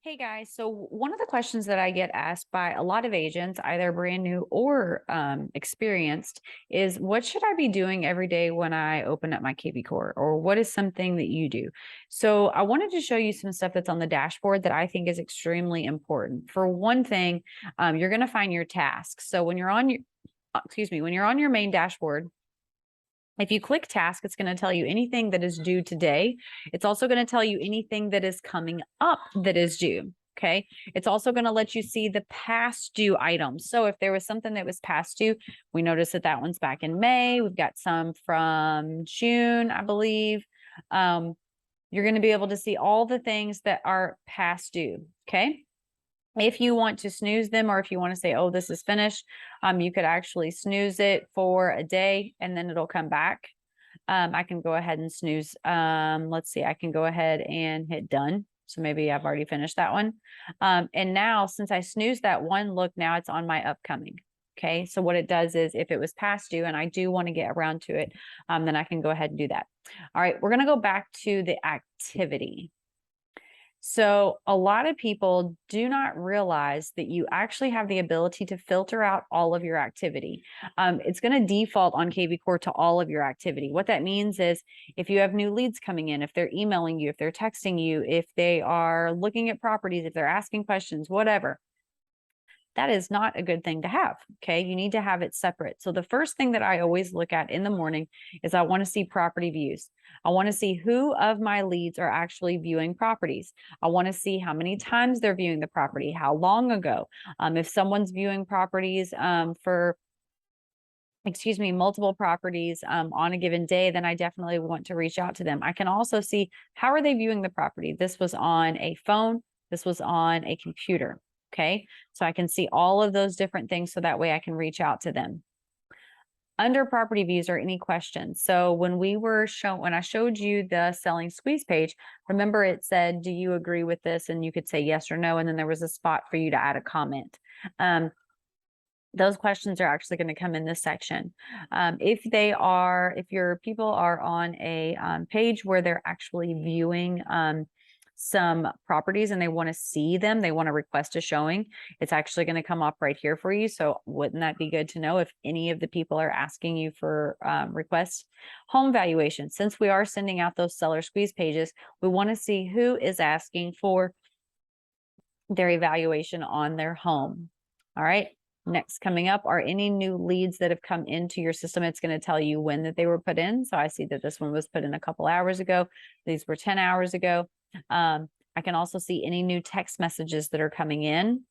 Hey guys, so one of the questions that I get asked by a lot of agents, either brand new or experienced, is what should I be doing every day when I open up my kvCORE, or what is something that you do? So I wanted to show you some stuff that's on the dashboard that I think is extremely important. For one thing, you're going to find your tasks. So when you're on your, when you're on your main dashboard, if you click task, it's going to tell you anything that is due today. It's also going to tell you anything that is coming up that is due. Okay. It's also going to let you see the past due items. So if there was something that was past due, we noticed that that one's back in May. We've got some from June, I believe. You're going to be able to see all the things that are past due. Okay. If you want to snooze them, or if you want to say, oh, this is finished, you could actually snooze it for a day and then it'll come back. I can go ahead and snooze. Let's see, I can go ahead and hit done. So maybe I've already finished that one. And now since I snoozed that one, look, now it's on my upcoming. Okay, so what it does is if it was past due and I do want to get around to it, then I can go ahead and do that. All right, we're going to go back to the activity. So a lot of people do not realize that you actually have the ability to filter out all of your activity. It's going to default on kvCORE to all of your activity. What that means is if you have new leads coming in, if they're emailing you, if they're texting you, if they are looking at properties, if they're asking questions, whatever, that is not a good thing to have. Okay. You need to have it separate. So the first thing that I always look at in the morning is I want to see property views. I want to see who of my leads are actually viewing properties. I want to see how many times they're viewing the property, how long ago. If someone's viewing properties for multiple properties on a given day, then I definitely want to reach out to them. I can also see how are they viewing the property. This was on a phone. This was on a computer. Okay, so I can see all of those different things so that way I can reach out to them. Under property views are any questions. So when I showed you the selling squeeze page, remember it said, do you agree with this? And you could say yes or no. And then there was a spot for you to add a comment. Those questions are actually going to come in this section. If your people are on a page where they're actually viewing some properties and they want to see them, they want to request a showing, it's actually going to come up right here for you. So wouldn't that be good to know if any of the people are asking you for requests? Home valuation. Since we are sending out those seller squeeze pages, we want to see who is asking for their evaluation on their home. All right. Next coming up are any new leads that have come into your system. It's going to tell you when that they were put in. So I see that this one was put in a couple hours ago. These were 10 hours ago. I can also see any new text messages that are coming in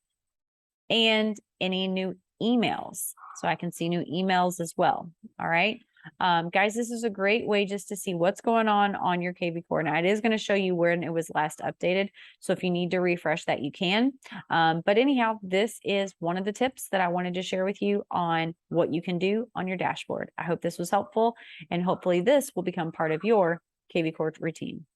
and any new emails. So I can see new emails as well. All right. Guys, this is a great way just to see what's going on your kvCORE. Now, it is going to show you when it was last updated. So if you need to refresh that, you can. But anyhow, this is one of the tips that I wanted to share with you on what you can do on your dashboard. I hope this was helpful, and hopefully this will become part of your kvCORE routine.